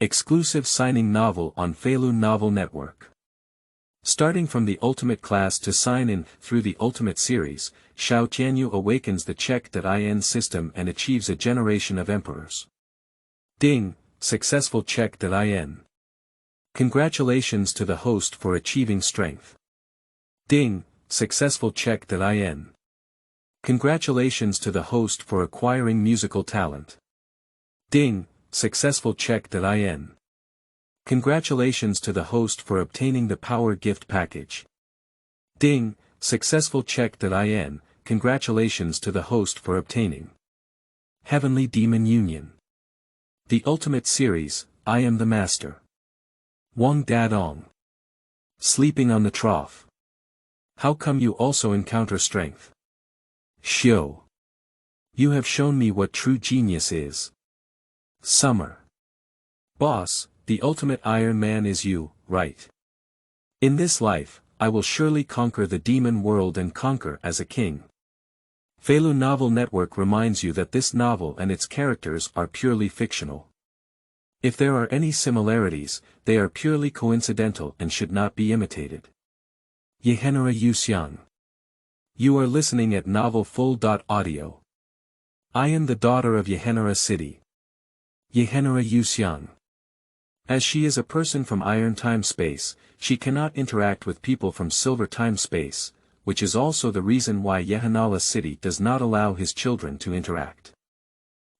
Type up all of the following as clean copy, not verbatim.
Exclusive signing novel on Feilu Novel Network. Starting from the Ultimate class to sign in through the Ultimate series, Xiao Tianyu awakens the check.in system and achieves a generation of emperors. Ding, successful check.in. Congratulations to the host for achieving strength. Ding, successful check.in. Congratulations to the host for acquiring musical talent. Ding, successful check.in. Congratulations to the host for obtaining the power gift package. Ding, successful check.in. Congratulations to the host for obtaining Heavenly Demon Union. The Ultimate Series, I Am the Master. Wang Dadong. Sleeping on the Trough. How come you also encounter strength? Xiu. You have shown me what true genius is. Summer. Boss, the ultimate Iron Man is you, right? In this life, I will surely conquer the demon world and conquer as a king. Feilu Novel Network reminds you that this novel and its characters are purely fictional. If there are any similarities, they are purely coincidental and should not be imitated. Yehenara Yuxiang. You are listening at novelfull.audio. I am the daughter of Yehenara City. Yehenara Yuxiang. As she is a person from Iron Time-Space, she cannot interact with people from Silver Time-Space, which is also the reason why Yehenara City does not allow his children to interact.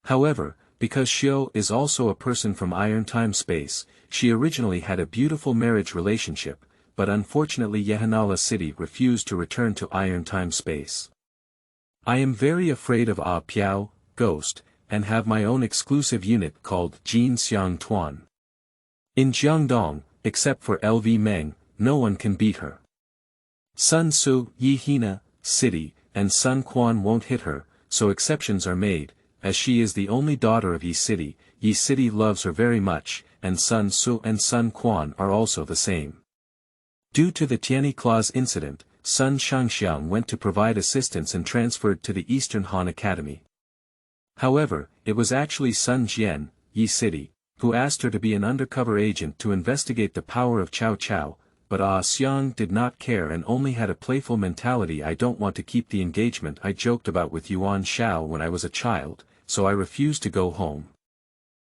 However, because Xiu is also a person from Iron Time-Space, she originally had a beautiful marriage relationship, but unfortunately Yehenara City refused to return to Iron Time-Space. I am very afraid of Piao, Ghost, and have my own exclusive unit called Jin Tiankong. In Jiangdong, except for LV Meng, no one can beat her. Sun Tzu, Yehenara City, and Sun Quan won't hit her, so exceptions are made, as she is the only daughter of Yi City. Yi City loves her very much, and Sun Tzu and Sun Quan are also the same. Due to the Tianyi Clause incident, Sun Shangxiang went to provide assistance and transferred to the Eastern Han Academy. However, it was actually Sun Jian, Yi City, who asked her to be an undercover agent to investigate the power of Cao Cao, but Xiang did not care and only had a playful mentality. I don't want to keep the engagement I joked about with Yuan Shao when I was a child, so I refused to go home.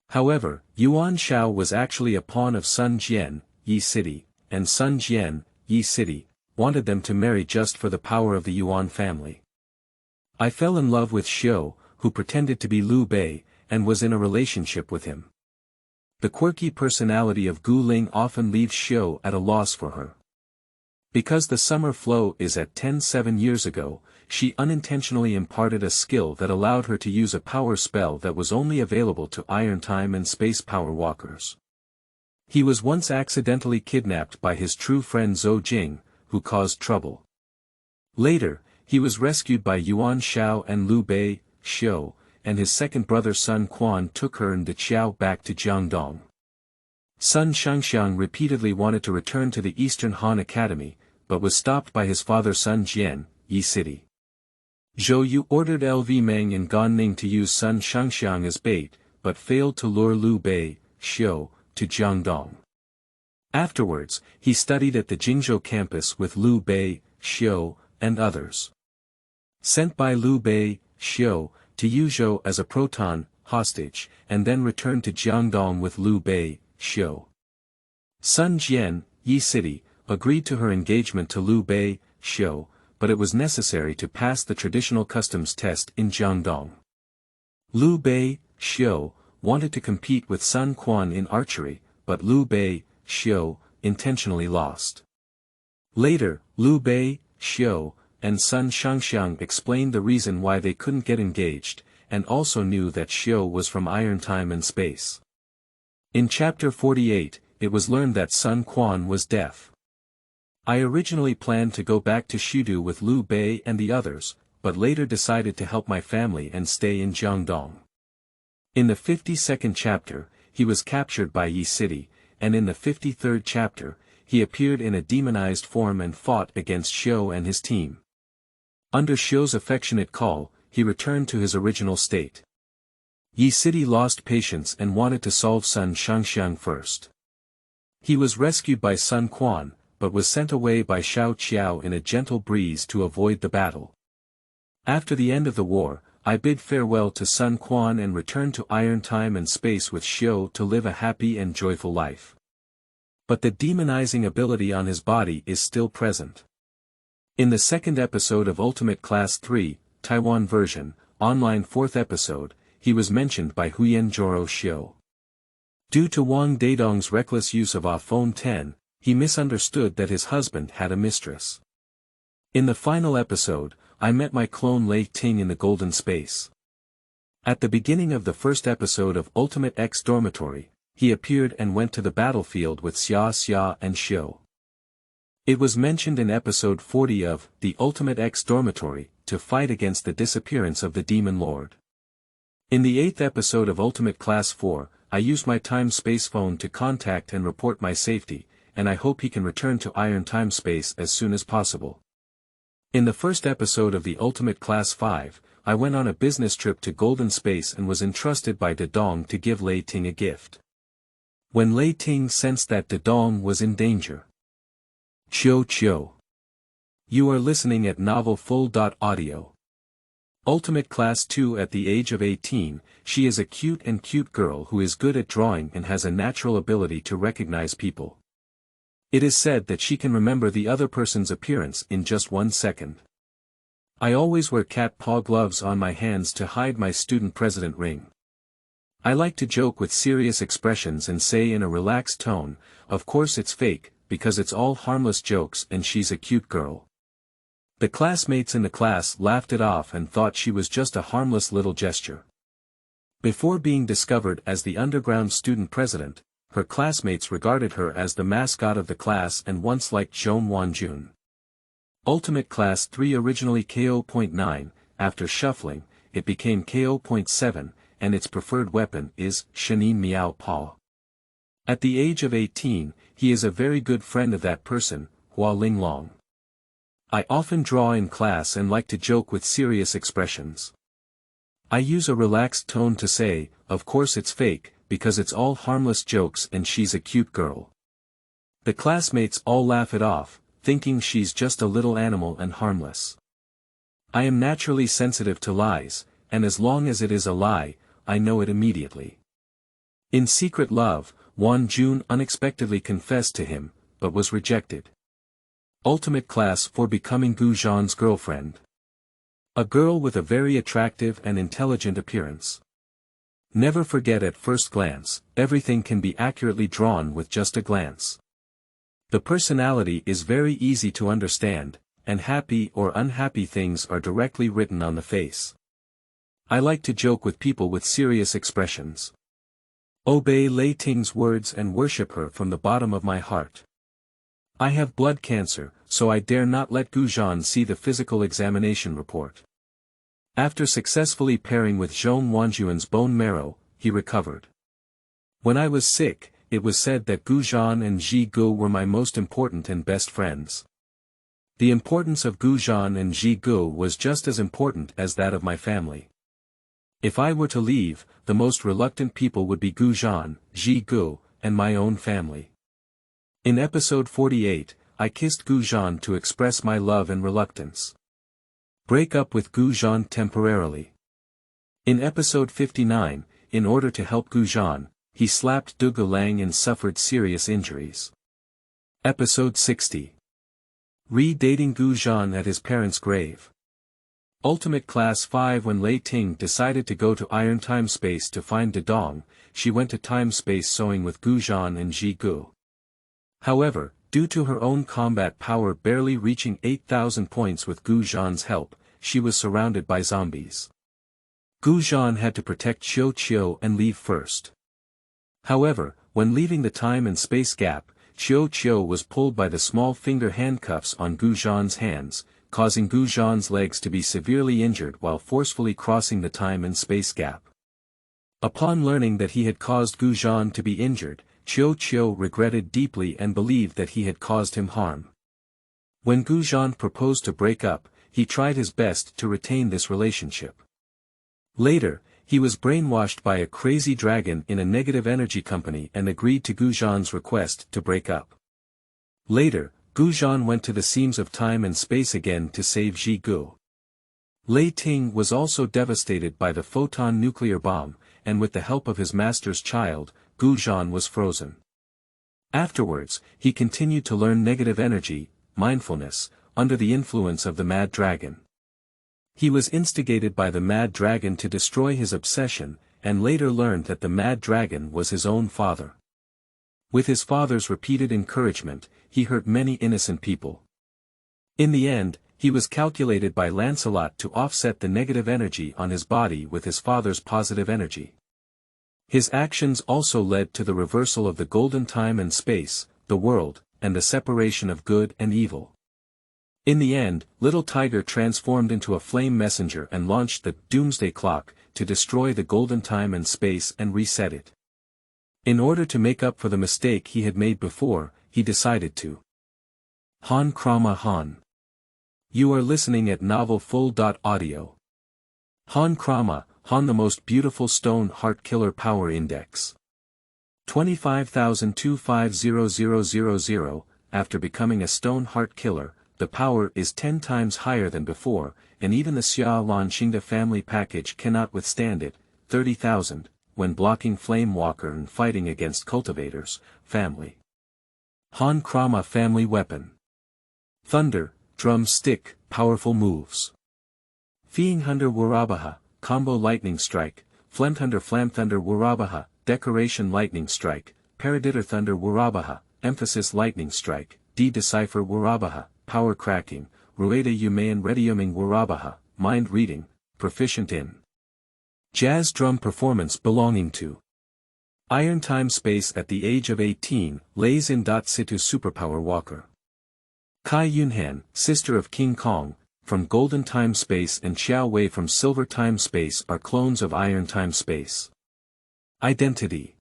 However, Yuan Shao was actually a pawn of Sun Jian, Yi City, and Sun Jian, Yi City, wanted them to marry just for the power of the Yuan family. I fell in love with Xiu, who pretended to be Liu Bei, and was in a relationship with him. The quirky personality of Gu Ling often leaves Xiu at a loss for her. Because the summer flow is at 7 years ago, she unintentionally imparted a skill that allowed her to use a power spell that was only available to Iron Time and Space Power Walkers. He was once accidentally kidnapped by his true friend Zhou Jing, who caused trouble. Later, he was rescued by Yuan Shao and Liu Bei. Xiu, and his second brother Sun Quan took her and the Qiao back to Jiangdong. Sun Shangxiang repeatedly wanted to return to the Eastern Han Academy, but was stopped by his father Sun Jian, Yi City. Zhou Yu ordered LV Meng and Gan Ning to use Sun Shangxiang as bait, but failed to lure Liu Bei, Xiu, to Jiangdong. Afterwards, he studied at the Jingzhou campus with Liu Bei, Xiu, and others. Sent by Liu Bei, Xiu, to use Zhou as a proton hostage, and then returned to Jiangdong with Liu Bei, Xiu. Sun Jian, Yi City, agreed to her engagement to Liu Bei, Xiu, but it was necessary to pass the traditional customs test in Jiangdong. Liu Bei, Xiu, wanted to compete with Sun Quan in archery, but Liu Bei, Xiu, intentionally lost. Later, Liu Bei, Xiu, and Sun Shangxiang explained the reason why they couldn't get engaged, and also knew that Xiu was from Iron Time and Space. In Chapter 48, it was learned that Sun Quan was deaf. I originally planned to go back to Shidu with Liu Bei and the others, but later decided to help my family and stay in Jiangdong. In the 52nd chapter, he was captured by Yi City, and in the 53rd chapter, he appeared in a demonized form and fought against Xiu and his team. Under Xiu's affectionate call, he returned to his original state. Yi City lost patience and wanted to solve Sun Shangxiang first. He was rescued by Sun Quan, but was sent away by Xiao Qiao in a gentle breeze to avoid the battle. After the end of the war, I bid farewell to Sun Quan and returned to Iron Time and Space with Xiao to live a happy and joyful life. But the demonizing ability on his body is still present. In the second episode of Ultimate Class 3, Taiwan version, online 4th episode, he was mentioned by Huyen Zhoro Xiao. Due to Wang Daidong's reckless use of EP1-10, he misunderstood that his husband had a mistress. In the final episode, I met my clone Lei Ting in the Golden Space. At the beginning of the first episode of Ultimate X Dormitory, he appeared and went to the battlefield with Xia and Xiao. It was mentioned in episode 40 of The Ultimate X Dormitory, to fight against the disappearance of the Demon Lord. In the 8th episode of Ultimate Class 4, I used my time-space phone to contact and report my safety, and I hope he can return to Iron Time-Space as soon as possible. In the first episode of the Ultimate Class 5, I went on a business trip to Golden Space and was entrusted by Dongge to give Lei Ting a gift. When Lei Ting sensed that Dongge was in danger. Qiu Qiu. You are listening at novelfull.audio. Ultimate Class 2. At the age of 18, she is a cute girl who is good at drawing and has a natural ability to recognize people. It is said that she can remember the other person's appearance in just 1 second. I always wear cat paw gloves on my hands to hide my student president ring. I like to joke with serious expressions and say in a relaxed tone, of course it's fake, because it's all harmless jokes and she's a cute girl. The classmates in the class laughed it off and thought she was just a harmless little gesture. Before being discovered as the underground student president, her classmates regarded her as the mascot of the class and once liked Zhong Wanjun. Ultimate Class 3 originally KO.9, after shuffling, it became KO.7, and its preferred weapon is Shenin Miao Pa. At the age of 18, he is a very good friend of that person, Hua Linglong. I often draw in class and like to joke with serious expressions. I use a relaxed tone to say, of course it's fake, because it's all harmless jokes and she's a cute girl. The classmates all laugh it off, thinking she's just a little animal and harmless. I am naturally sensitive to lies, and as long as it is a lie, I know it immediately. In Secret Love, Wan Jun unexpectedly confessed to him, but was rejected. Ultimate Class for becoming Gu Zhan's girlfriend. A girl with a very attractive and intelligent appearance. Never forget at first glance, everything can be accurately drawn with just a glance. The personality is very easy to understand, and happy or unhappy things are directly written on the face. I like to joke with people with serious expressions. Obey Lei Ting's words and worship her from the bottom of my heart. I have blood cancer, so I dare not let Gu Zhan see the physical examination report. After successfully pairing with Zhong Wanjuan's bone marrow, he recovered. When I was sick, it was said that Gu Zhan and Ji Gu were my most important and best friends. The importance of Gu Zhan and Ji Gu was just as important as that of my family. If I were to leave, the most reluctant people would be Gu Zhan, Ji Gu, and my own family. In episode 48, I kissed Gu Zhan to express my love and reluctance. Break up with Gu Zhan temporarily. In episode 59, in order to help Gu Zhan, he slapped Dugu Lang and suffered serious injuries. Episode 60. Re-dating Gu Zhan at his parents' grave. Ultimate Class 5. When Lei Ting decided to go to Iron Time Space to find Dongge, she went to Time Space sewing with Gu Zhan and Ji Gu. However, due to her own combat power barely reaching 8,000 points with Gu Zhan's help, she was surrounded by zombies. Gu Zhan had to protect Qiu Qiu and leave first. However, when leaving the time and space gap, Qiu Qiu was pulled by the small finger handcuffs on Gu Zhan's hands, causing Gu Zhan's legs to be severely injured while forcefully crossing the time and space gap. Upon learning that he had caused Gu Zhan to be injured, Qiu Qiu regretted deeply and believed that he had caused him harm. When Gu Zhan proposed to break up, he tried his best to retain this relationship. Later, He was brainwashed by a crazy dragon in a negative energy company and agreed to Gu Zhan's request to break up. Later, Gu Zhan went to the seams of time and space again to save Ji Gu. Lei Ting was also devastated by the photon nuclear bomb, and with the help of his master's child, Gu Zhan was frozen. Afterwards, he continued to learn negative energy, mindfulness, under the influence of the Mad Dragon. He was instigated by the Mad Dragon to destroy his obsession, and later learned that the Mad Dragon was his own father. With his father's repeated encouragement, he hurt many innocent people. In the end, he was calculated by Lancelot to offset the negative energy on his body with his father's positive energy. His actions also led to the reversal of the golden time and space, the world, and the separation of good and evil. In the end, Little Tiger transformed into a flame messenger and launched the Doomsday Clock to destroy the golden time and space and reset it. In order to make up for the mistake he had made before, he decided to Han Krama Han. You are listening at novelfull.audio. Han Krama Han, the most beautiful stone heart killer power index. 25,250,000. After becoming a stone heart killer, the power is 10 times higher than before, and even the Xiao Lanxingda family package cannot withstand it. 30,000, when blocking Flame Walker and fighting against cultivators, family. Han Krama family weapon. Thunder, drum stick, powerful moves. Fieng Thunder Warabaha, combo lightning strike, Flame Thunder Warabaha, decoration lightning strike, Paradiddle Thunder Warabaha, emphasis lightning strike, decipher Warabaha, power cracking, Rueda Yumayan Rediuming Warabaha, mind reading, proficient in jazz drum performance belonging to Iron Time Space at the age of 18, lays in situ superpower walker. Kai Yunhan, sister of King Kong, from Golden Time Space, and Xiao Wei from Silver Time Space are clones of Iron Time Space. Identity.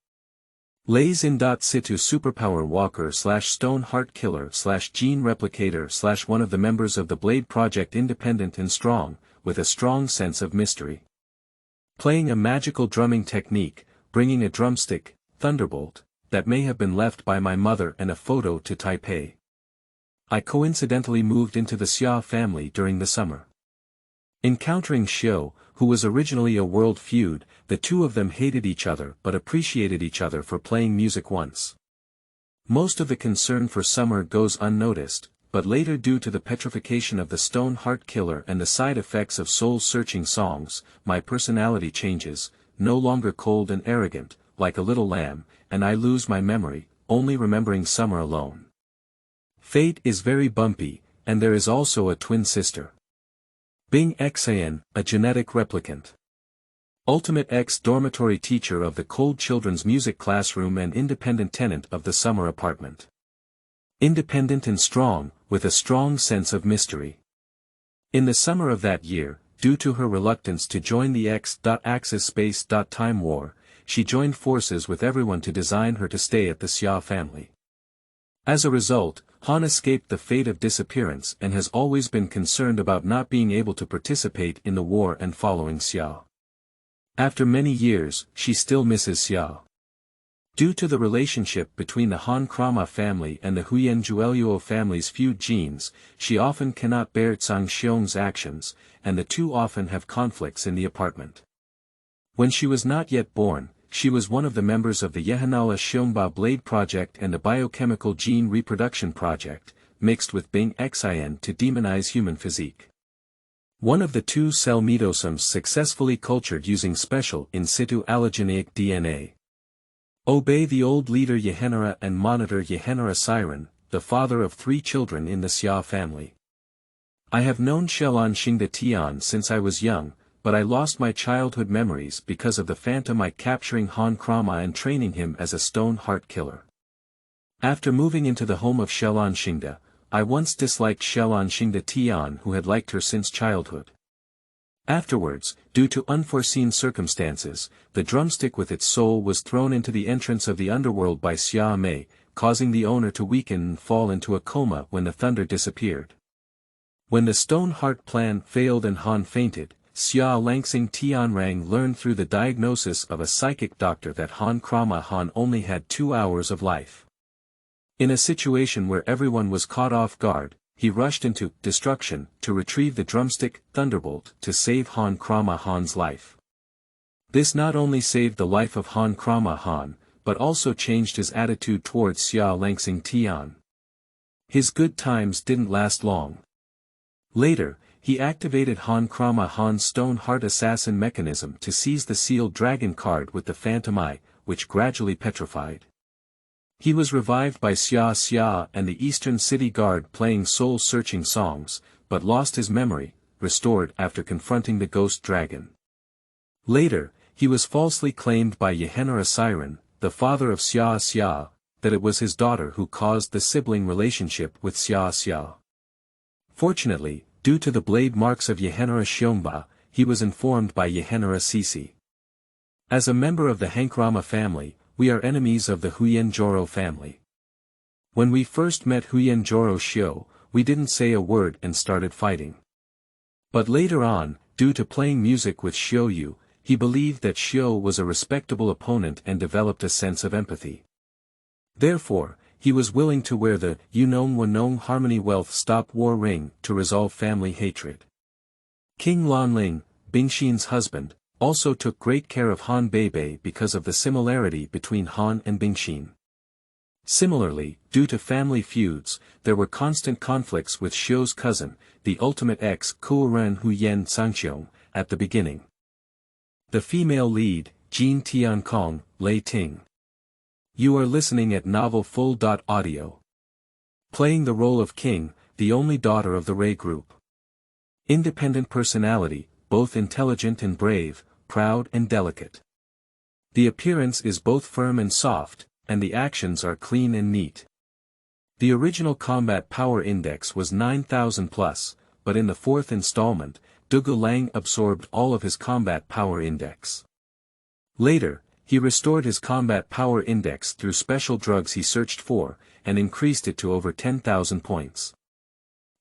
Lays in situ superpower walker / stone heart killer / gene replicator / one of the members of the Blade Project, independent and strong, with a strong sense of mystery. Playing a magical drumming technique, bringing a drumstick, Thunderbolt, that may have been left by my mother, and a photo to Taipei. I coincidentally moved into the Xia family during the summer. Encountering Xiu, who was originally a world feud, the two of them hated each other but appreciated each other for playing music once. Most of the concern for summer goes unnoticed, but later, due to the petrification of the stone heart killer and the side effects of soul-searching songs, my personality changes, no longer cold and arrogant, like a little lamb, and I lose my memory, only remembering summer alone. Fate is very bumpy, and there is also a twin sister. Bing Xian, a genetic replicant. Ultimate X dormitory teacher of the cold children's music classroom and independent tenant of the summer apartment. Independent and strong, with a strong sense of mystery. In the summer of that year, due to her reluctance to join the X.Axis Space.Time War, she joined forces with everyone to design her to stay at the Xia family. As a result, Han escaped the fate of disappearance and has always been concerned about not being able to participate in the war and following Xiao. After many years, she still misses Xiao. Due to the relationship between the Han Krama family and the Huyen Juelyuo family's feud genes, she often cannot bear Zhang Xiong's actions, and the two often have conflicts in the apartment. When she was not yet born, she was one of the members of the Yehenara Yuxiang Blade Project and the Biochemical Gene Reproduction Project, mixed with Bing Xian to demonize human physique. One of the two cell medosomes successfully cultured using special in situ allogeneic DNA. Obey the old leader Yehenara and monitor Yehenara Siren, the father of 3 children in the Xia family. I have known Xiao Lanxingda Tian since I was young, but I lost my childhood memories because of the phantomite capturing Han Krama and training him as a stone heart killer. After moving into the home of Xiao Lanxingda, I once disliked Xiao Lanxingda Tian, who had liked her since childhood. Afterwards, due to unforeseen circumstances, the drumstick with its soul was thrown into the entrance of the underworld by Xia Mei, causing the owner to weaken and fall into a coma when the thunder disappeared. When the stone heart plan failed and Han fainted, Xiao Langsing Tianrang learned through the diagnosis of a psychic doctor that Krama Han only had 2 hours of life. In a situation where everyone was caught off guard, he rushed into destruction to retrieve the drumstick thunderbolt to save Krama Han's life. This not only saved the life of Krama Han, but also changed his attitude towards Xiao Langsing Tian. His good times didn't last long. Later, he activated Krama Han's Stone Heart Assassin mechanism to seize the sealed dragon card with the Phantom Eye, which gradually petrified. He was revived by Xia and the Eastern City Guard playing soul-searching songs, but lost his memory, restored after confronting the ghost dragon. Later, he was falsely claimed by Yehenara Siren, the father of Xia, that it was his daughter who caused the sibling relationship with Xia. Fortunately, due to the blade marks of Yehenara Xiongba, he was informed by Yehenara Sisi. As a member of the Hankrama family, we are enemies of the Huyenjoro family. When we first met Huyenjoro Xiu, we didn't say a word and started fighting. But later on, due to playing music with Xiu, he believed that Xiu was a respectable opponent and developed a sense of empathy. Therefore, he was willing to wear the Yunong Wenong Harmony Wealth Stop War ring to resolve family hatred. King Lanling, Bingxin's husband, also took great care of Han Beibei because of the similarity between Han and Bingxin. Similarly, due to family feuds, there were constant conflicts with Xiu's cousin, the ultimate ex Kuoren Huyen Sangxiong, at the beginning. The female lead, Jin Tiankong, Lei Ting. You are listening at Novel Full.audio. Playing the role of King, the only daughter of the Ray group. Independent personality, both intelligent and brave, proud and delicate. The appearance is both firm and soft, and the actions are clean and neat. The original combat power index was 9,000 plus, but in the 4th installment, Dongge Lang absorbed all of his combat power index. Later, he restored his combat power index through special drugs he searched for, and increased it to over 10,000 points.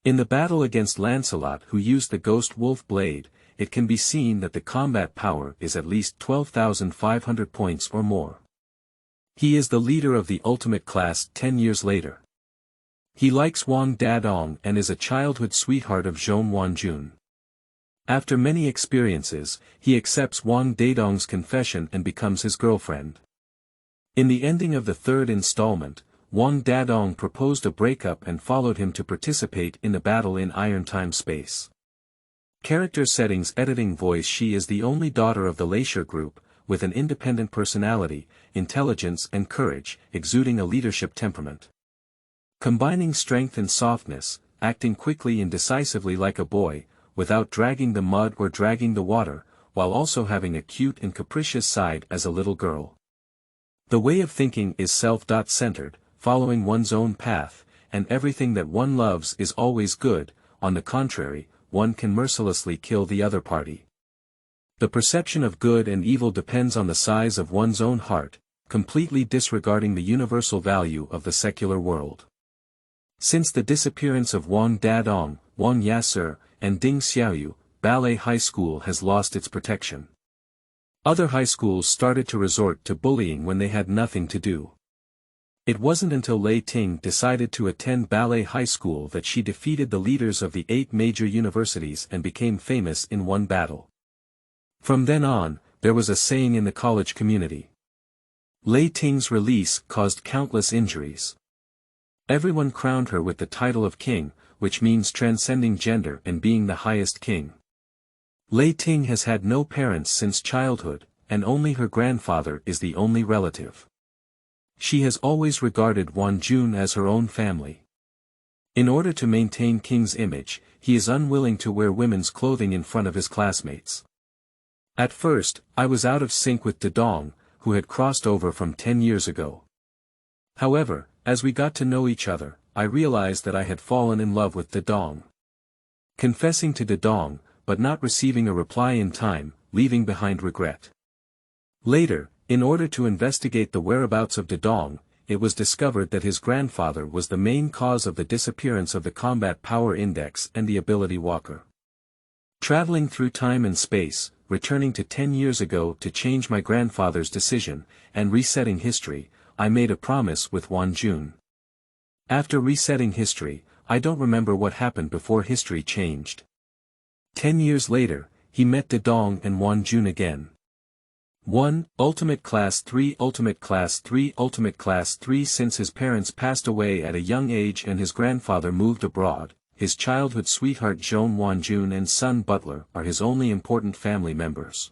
In the battle against Lancelot who used the Ghost Wolf Blade, it can be seen that the combat power is at least 12,500 points or more. He is the leader of the ultimate class 10 years later. He likes Wang Dadong and is a childhood sweetheart of Zhong Wanjun. After many experiences, he accepts Wang Dadong's confession and becomes his girlfriend. In the ending of the 3rd installment, Wang Dadong proposed a breakup and followed him to participate in the battle in Iron Time Space. Character settings editing voice. She is the only daughter of the Leisure group, with an independent personality, intelligence and courage, exuding a leadership temperament. Combining strength and softness, acting quickly and decisively like a boy, without dragging the mud or dragging the water, while also having a cute and capricious side as a little girl. The way of thinking is self-centered, following one's own path, and everything that one loves is always good. On the contrary, one can mercilessly kill the other party. The perception of good and evil depends on the size of one's own heart, completely disregarding the universal value of the secular world. Since the disappearance of Wang Dadong, Wang Yasser, and Ding Xiaoyu, Ballet High School has lost its protection. Other high schools started to resort to bullying when they had nothing to do. It wasn't until Lei Ting decided to attend Ballet High School that she defeated the leaders of the 8 major universities and became famous in one battle. From then on, there was a saying in the college community. Lei Ting's release caused countless injuries. Everyone crowned her with the title of king, which means transcending gender and being the highest king. Lei Ting has had no parents since childhood, and only her grandfather is the only relative. She has always regarded Wanjun as her own family. In order to maintain King's image, he is unwilling to wear women's clothing in front of his classmates. At first, I was out of sync with Dadong, who had crossed over from 10 years ago. However, as we got to know each other, I realized that I had fallen in love with Dadong. Confessing to Dadong, but not receiving a reply in time, leaving behind regret. Later, in order to investigate the whereabouts of Dadong, it was discovered that his grandfather was the main cause of the disappearance of the combat power index and the ability walker. Traveling through time and space, returning to 10 years ago to change my grandfather's decision, and resetting history, I made a promise with Wan Jun. After resetting history, I don't remember what happened before history changed. 10 years later, he met Dong and Wan Jun again. 1. Ultimate Class 3 Ultimate Class 3 Ultimate Class 3 Since his parents passed away at a young age and his grandfather moved abroad, his childhood sweetheart Joan Wan Jun and son Butler are his only important family members.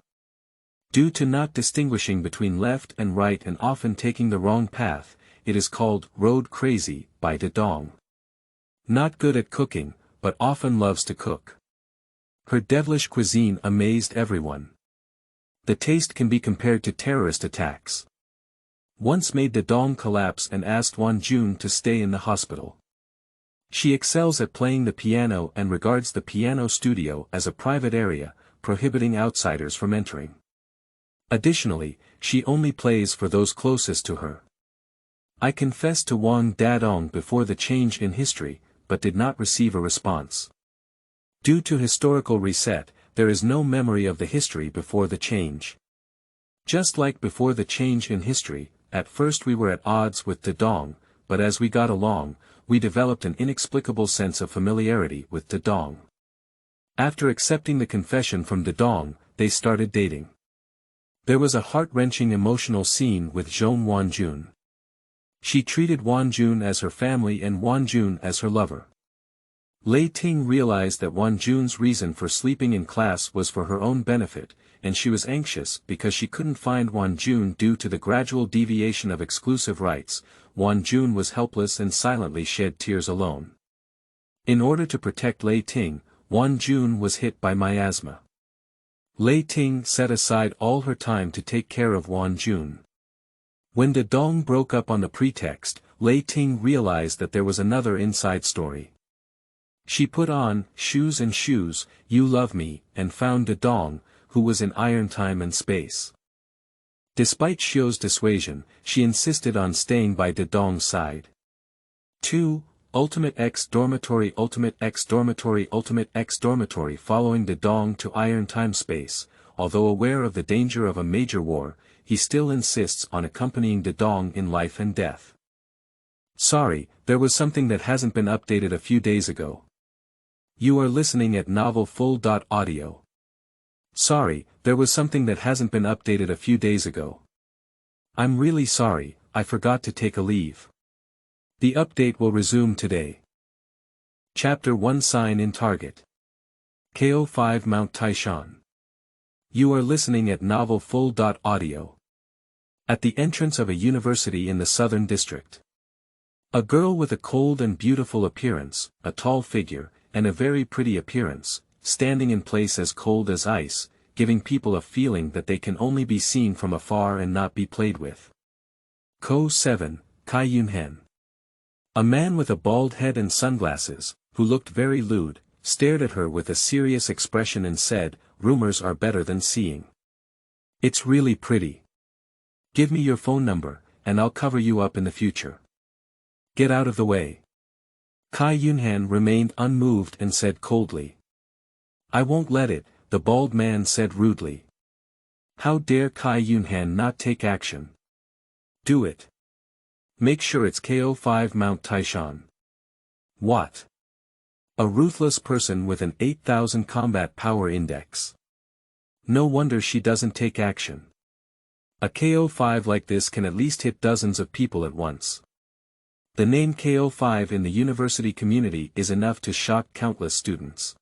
Due to not distinguishing between left and right and often taking the wrong path, it is called road crazy by Dong. Not good at cooking, but often loves to cook. Her devilish cuisine amazed everyone. The taste can be compared to terrorist attacks. Once made Dong collapse and asked Wan Jun to stay in the hospital. She excels at playing the piano and regards the piano studio as a private area, prohibiting outsiders from entering. Additionally, she only plays for those closest to her. I confessed to Wang Dadong before the change in history, but did not receive a response. Due to historical reset, there is no memory of the history before the change. Just like before the change in history, at first we were at odds with Dong, but as we got along, we developed an inexplicable sense of familiarity with Dong. After accepting the confession from Dong, they started dating. There was a heart-wrenching emotional scene with Joan Wan Jun. She treated Wan Jun as her family and Wan Jun as her lover. Lei Ting realized that Wan Jun's reason for sleeping in class was for her own benefit, and she was anxious because she couldn't find Wan Jun due to the gradual deviation of exclusive rights. Wan Jun was helpless and silently shed tears alone. In order to protect Lei Ting, Wan Jun was hit by miasma. Lei Ting set aside all her time to take care of Wan Jun. When Dong broke up on the pretext, Lei Ting realized that there was another inside story. She put on Shoes and Shoes, You Love Me, and found Dong, who was in iron time and space. Despite Xiu's dissuasion, she insisted on staying by Dong's side. 2. Ultimate X Dormitory Ultimate X Dormitory Ultimate X Dormitory Following Dong to iron time space, although aware of the danger of a major war, he still insists on accompanying Dong in life and death. Sorry, there was something that hasn't been updated a few days ago. You are listening at novelfull.audio. Sorry, there was something that hasn't been updated a few days ago. I'm really sorry, I forgot to take a leave. The update will resume today. Chapter 1 Sign in Target. KO5 Mount Taishan. You are listening at novelfull.audio. At the entrance of a university in the southern district. A girl with a cold and beautiful appearance, a tall figure, and a very pretty appearance, standing in place as cold as ice, giving people a feeling that they can only be seen from afar and not be played with. Ko 7, Kai Yunhen. A man with a bald head and sunglasses, who looked very lewd, stared at her with a serious expression and said, "Rumors are better than seeing. It's really pretty. Give me your phone number, and I'll cover you up in the future. Get out of the way." Kai Yunhan remained unmoved and said coldly. "I won't let it," the bald man said rudely. How dare Kai Yunhan not take action? Do it. Make sure it's KO5 Mount Taishan. What? A ruthless person with an 8,000 combat power index. No wonder she doesn't take action. A KO5 like this can at least hit dozens of people at once. The name KO5 in the university community is enough to shock countless students.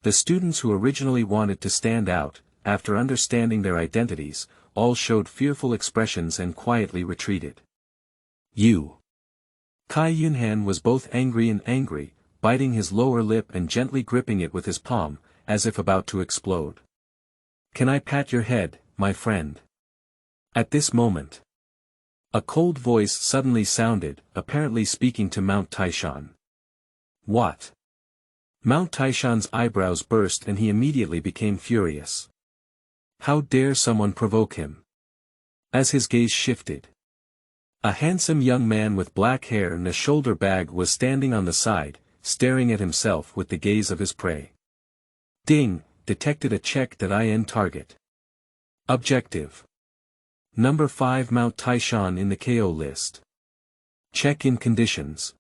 The students who originally wanted to stand out, after understanding their identities, all showed fearful expressions and quietly retreated. You. Kai Yunhan was both angry and angry, biting his lower lip and gently gripping it with his palm, as if about to explode. Can I pat your head, my friend? At this moment. A cold voice suddenly sounded, apparently speaking to Mount Taishan. What? Mount Taishan's eyebrows burst and he immediately became furious. How dare someone provoke him? As his gaze shifted. A handsome young man with black hair and a shoulder bag was standing on the side, staring at himself with the gaze of his prey. Ding, detected a checked IN target. Objective. Number 5 Mount Taishan in the KO list. Check-in conditions.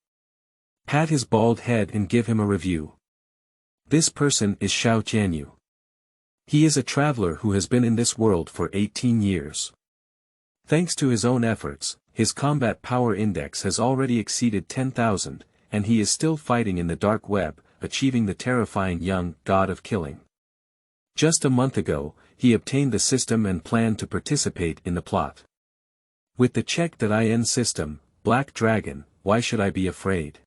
Pat his bald head and give him a review. This person is Xiao Tianyu. He is a traveler who has been in this world for 18 years. Thanks to his own efforts, his combat power index has already exceeded 10,000, and he is still fighting in the dark web, achieving the terrifying young god of killing. Just a month ago, he obtained the system and planned to participate in the plot. With the checked IN system, Black Dragon, why should I be afraid?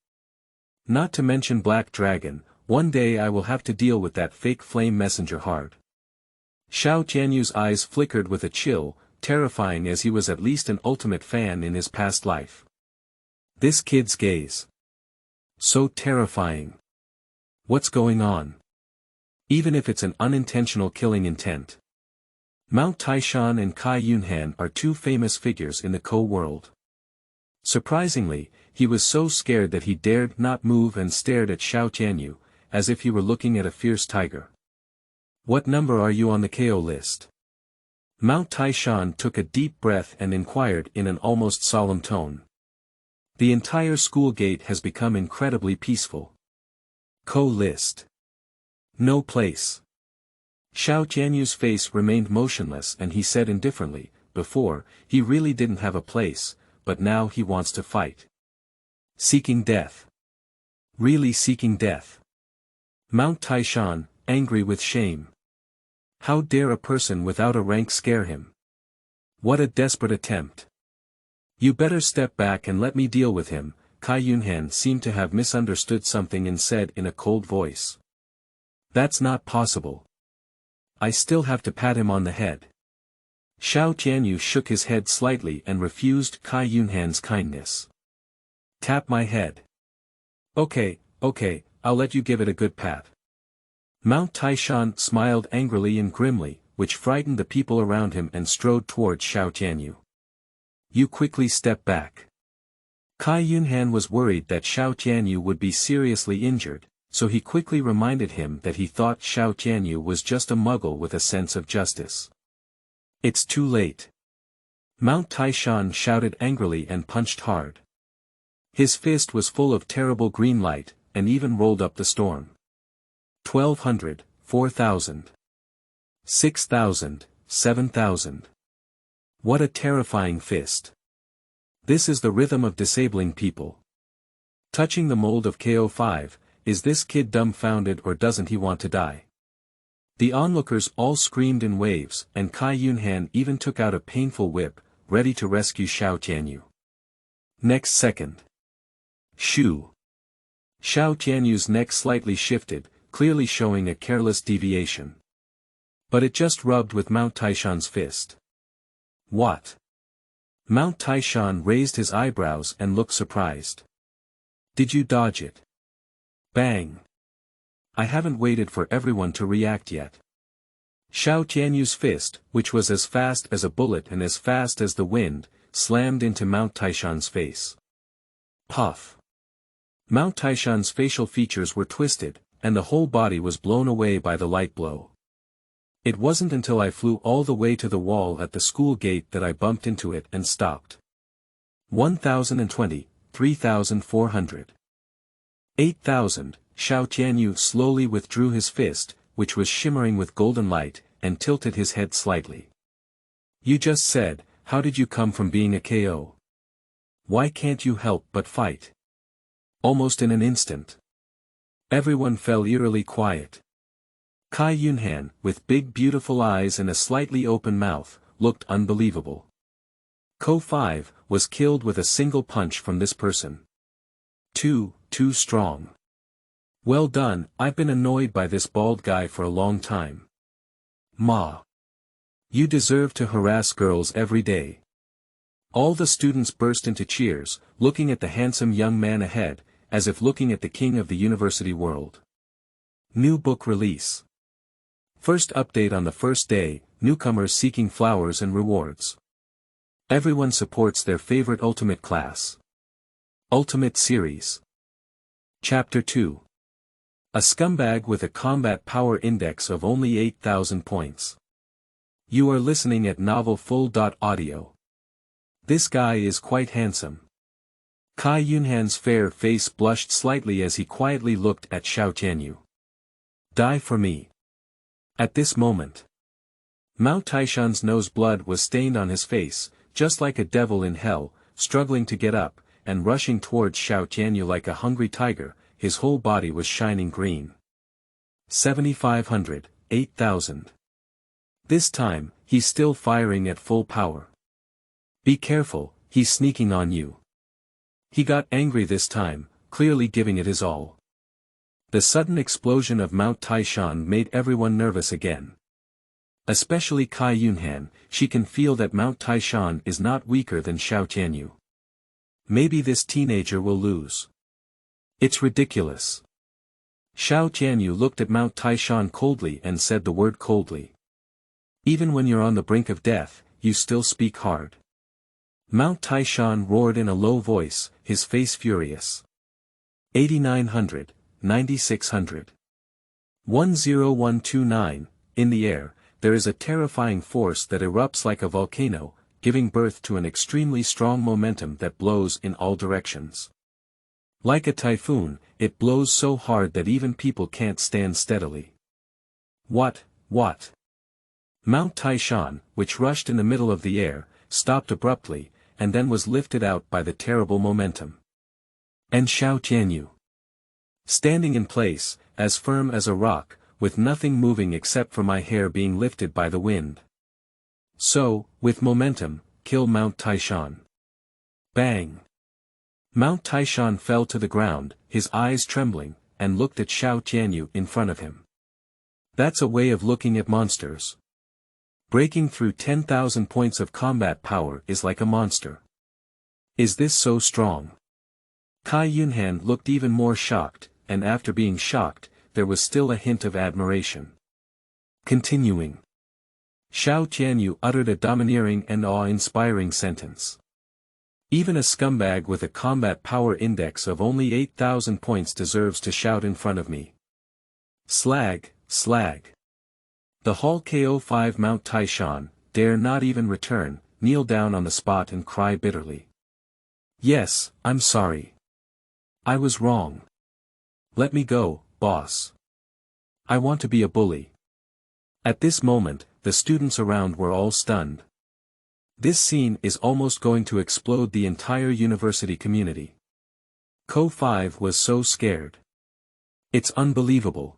Not to mention Black Dragon, one day I will have to deal with that fake flame messenger hard. Xiao Tianyu's eyes flickered with a chill, terrifying as he was at least an ultimate fan in his past life. This kid's gaze. So terrifying. What's going on? Even if it's an unintentional killing intent. Mount Taishan and Kai Yunhan are two famous figures in the Ko world. Surprisingly, he was so scared that he dared not move and stared at Xiao Tianyu, as if he were looking at a fierce tiger. What number are you on the KO list? Mount Taishan took a deep breath and inquired in an almost solemn tone. The entire school gate has become incredibly peaceful. Ko list. No place. Xiao Tianyu's face remained motionless and he said indifferently, before, he really didn't have a place, but now he wants to fight. Seeking death. Really seeking death. Mount Taishan, angry with shame. How dare a person without a rank scare him? What a desperate attempt. You better step back and let me deal with him. Kai Yunhan seemed to have misunderstood something and said in a cold voice. That's not possible. I still have to pat him on the head. Xiao Tianyu shook his head slightly and refused Kai Yunhan's kindness. Tap my head. Okay, I'll let you give it a good pat. Mount Taishan smiled angrily and grimly, which frightened the people around him and strode towards Xiao Tianyu. You quickly step back. Kai Yunhan was worried that Xiao Tianyu would be seriously injured, so he quickly reminded him that he thought Xiao Tianyu was just a muggle with a sense of justice. It's too late. Mount Taishan shouted angrily and punched hard. His fist was full of terrible green light, and even rolled up the storm. 1,200, 4,000. 6,000, 7,000. What a terrifying fist. This is the rhythm of disabling people. Touching the mold of KO5, is this kid dumbfounded or doesn't he want to die? The onlookers all screamed in waves, and Kai Yunhan even took out a painful whip, ready to rescue Xiao Tianyu. Next second. Shoo. Xiao Tianyu's neck slightly shifted, clearly showing a careless deviation. But it just rubbed with Mount Taishan's fist. What? Mount Taishan raised his eyebrows and looked surprised. Did you dodge it? Bang. I haven't waited for everyone to react yet. Xiao Tianyu's fist, which was as fast as a bullet and as fast as the wind, slammed into Mount Taishan's face. Puff. Mount Taishan's facial features were twisted, and the whole body was blown away by the light blow. It wasn't until I flew all the way to the wall at the school gate that I bumped into it and stopped. 1,020, 3,400. 8,000, Xiao Tianyu slowly withdrew his fist, which was shimmering with golden light, and tilted his head slightly. You just said, how did you come from being a KO? Why can't you help but fight? Almost in an instant. Everyone fell eerily quiet. Kai Yunhan, with big beautiful eyes and a slightly open mouth, looked unbelievable. Ko-5, was killed with a single punch from this person. Too strong. Well done, I've been annoyed by this bald guy for a long time. Ma. You deserve to harass girls every day. All the students burst into cheers, looking at the handsome young man ahead, as if looking at the king of the university world. New book release. First update on the first day, newcomers seeking flowers and rewards. Everyone supports their favorite ultimate class. Ultimate Series. Chapter 2. A scumbag with a combat power index of only 8,000 points. You are listening at Novel Full.audio. This guy is quite handsome. Cai Yunhan's fair face blushed slightly as he quietly looked at Xiao Tianyu. Die for me. At this moment, Mao Taishan's nose blood was stained on his face, just like a devil in hell, struggling to get up, and rushing towards Xiao Tianyu like a hungry tiger. His whole body was shining green. 7,500, 8,000. This time, he's still firing at full power. Be careful, he's sneaking on you. He got angry this time, clearly giving it his all. The sudden explosion of Mount Taishan made everyone nervous again. Especially Cai Yunhan. She can feel that Mount Taishan is not weaker than Xiao Tianyu. Maybe this teenager will lose. It's ridiculous. Xiao Tianyu looked at Mount Taishan coldly and said the word coldly. Even when you're on the brink of death, you still speak hard. Mount Taishan roared in a low voice, his face furious. 8,900, 9,600. 10129, in the air, there is a terrifying force that erupts like a volcano, giving birth to an extremely strong momentum that blows in all directions. Like a typhoon, it blows so hard that even people can't stand steadily. What? Mount Taishan, which rushed in the middle of the air, stopped abruptly, and then was lifted out by the terrible momentum. And Xiao Tianyu, standing in place, as firm as a rock, with nothing moving except for my hair being lifted by the wind. So, with momentum, kill Mount Taishan. Bang! Mount Taishan fell to the ground, his eyes trembling, and looked at Xiao Tianyu in front of him. That's a way of looking at monsters. Breaking through 10,000 points of combat power is like a monster. Is this so strong? Cai Yunhan looked even more shocked, and after being shocked, there was still a hint of admiration. Continuing. Xiao Tianyu uttered a domineering and awe-inspiring sentence. Even a scumbag with a combat power index of only 8,000 points deserves to shout in front of me. Slag. The Hall KO5 Mount Taishan, dare not even return, kneel down on the spot and cry bitterly. Yes, I'm sorry. I was wrong. Let me go, boss. I want to be a bully. At this moment, the students around were all stunned. This scene is almost going to explode the entire university community. KO5 was so scared. It's unbelievable.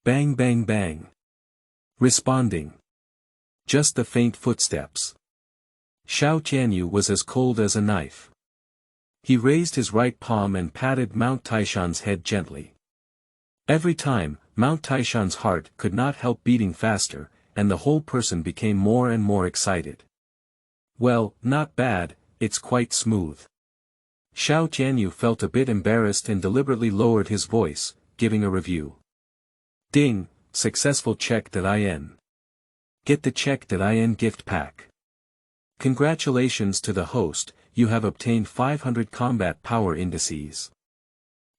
Bang bang bang. Responding. Just the faint footsteps. Xiao Tianyu was as cold as a knife. He raised his right palm and patted Mount Taishan's head gently. Every time, Mount Taishan's heart could not help beating faster, and the whole person became more and more excited. Well, not bad, it's quite smooth. Xiao Tianyu felt a bit embarrassed and deliberately lowered his voice, giving a review. Ding, successful check.in. Get the check.in gift pack. Congratulations to the host, you have obtained 500 combat power indices.